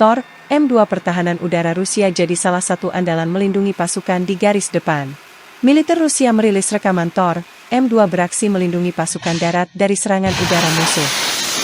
Tor, M2 pertahanan udara Rusia jadi salah satu andalan melindungi pasukan di garis depan. Militer Rusia merilis rekaman Tor, M2 beraksi melindungi pasukan darat dari serangan udara musuh.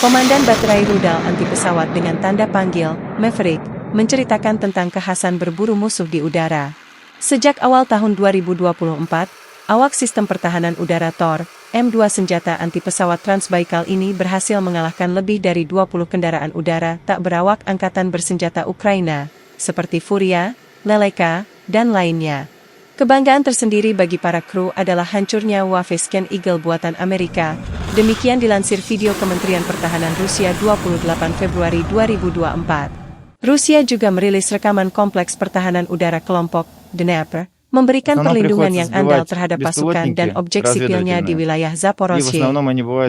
Komandan Baterai Rudal Anti Pesawat dengan tanda panggil, Maverick, menceritakan tentang kekhasan berburu musuh di udara. Sejak awal tahun 2024, awak sistem pertahanan udara Tor, M2 senjata anti pesawat Transbaikal ini berhasil mengalahkan lebih dari 20 kendaraan udara tak berawak angkatan bersenjata Ukraina, seperti Furia, Leleka, dan lainnya. Kebanggaan tersendiri bagi para kru adalah hancurnya UAV Scan Eagle buatan Amerika. Demikian dilansir video Kementerian Pertahanan Rusia 28 Februari 2024. Rusia juga merilis rekaman kompleks pertahanan udara kelompok Dnepr, memberikan perlindungan yang andal terhadap pasukan dan objek sipilnya di wilayah Zaporozhye.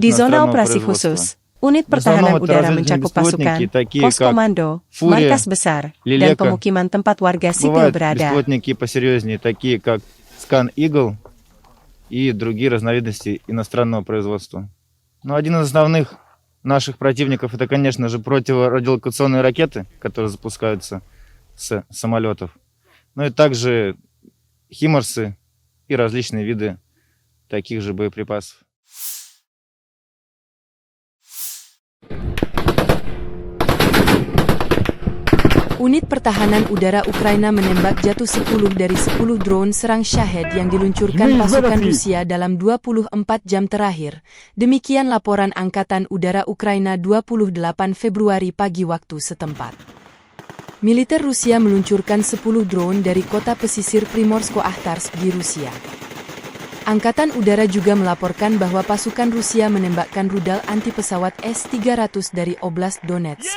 Di zona operasi khusus, unit pertahanan udara mencakup pasukan, pos komando, markas besar, dan pemukiman tempat warga sipil berada. Беспилотники посерьезнее, такие как Scan Eagle и другие разновидности иностранного производства. Но один из основных наших противников это, конечно же, противорадиолокационные ракеты, которые запускаются с самолетов. Ну и также химарсы и различные виды таких же боеприпасов. Unit pertahanan udara Ukraina menembak jatuh 10 dari 10 drone serang Shahed yang diluncurkan pasukan Rusia dalam 24 jam terakhir. Demikian laporan Angkatan Udara Ukraina 28 Februari pagi waktu setempat. Militer Rusia meluncurkan 10 drone dari kota pesisir Primorsko-Ahtarsk di Rusia. Angkatan Udara juga melaporkan bahwa pasukan Rusia menembakkan rudal anti-pesawat S-300 dari Oblast Donetsk.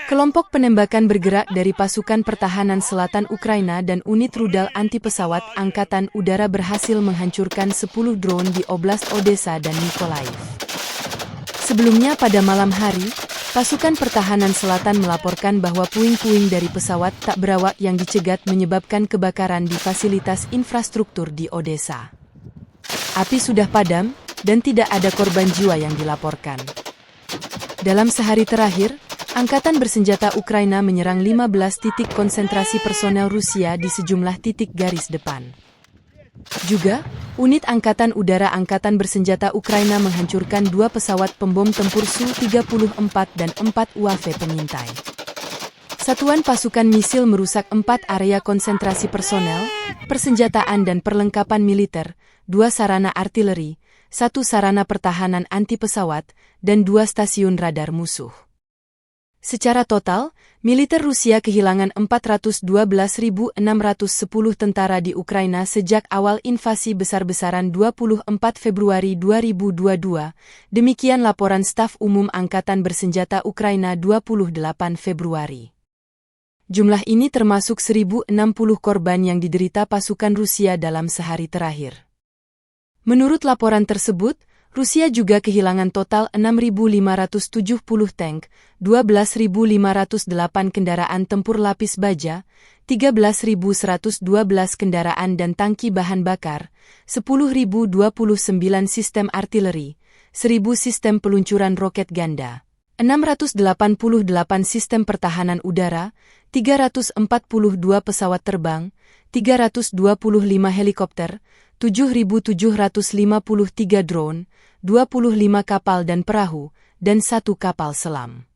Kelompok penembakan bergerak dari pasukan pertahanan selatan Ukraina dan unit rudal anti-pesawat Angkatan Udara berhasil menghancurkan 10 drone di Oblast Odessa dan Mykolaiv. Sebelumnya pada malam hari, pasukan pertahanan selatan melaporkan bahwa puing-puing dari pesawat tak berawak yang dicegat menyebabkan kebakaran di fasilitas infrastruktur di Odessa. Api sudah padam, dan tidak ada korban jiwa yang dilaporkan. Dalam sehari terakhir, Angkatan bersenjata Ukraina menyerang 15 titik konsentrasi personel Rusia di sejumlah titik garis depan. Juga, unit Angkatan Udara Angkatan bersenjata Ukraina menghancurkan 2 pesawat pembom tempur Su-34 dan 4 UAV pengintai. Satuan pasukan misil merusak 4 area konsentrasi personel, persenjataan dan perlengkapan militer, 2 sarana artileri, 1 sarana pertahanan anti-pesawat, dan 2 stasiun radar musuh. Secara total, militer Rusia kehilangan 412.610 tentara di Ukraina sejak awal invasi besar-besaran 24 Februari 2022. Demikian laporan Staf Umum Angkatan Bersenjata Ukraina 28 Februari. Jumlah ini termasuk 1.060 korban yang diderita pasukan Rusia dalam sehari terakhir. Menurut laporan tersebut, Rusia juga kehilangan total 6.570 tank, 12.508 kendaraan tempur lapis baja, 13.112 kendaraan dan tangki bahan bakar, 10.029 sistem artileri, 1.000 sistem peluncuran roket ganda, 688 sistem pertahanan udara, 342 pesawat terbang, 325 helikopter, 7.753 drone, 25 kapal dan perahu, dan 1 kapal selam.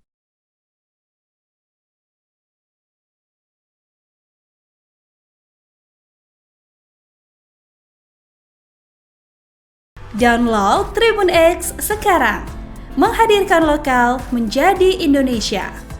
Download Tribun X sekarang, menghadirkan lokal menjadi Indonesia.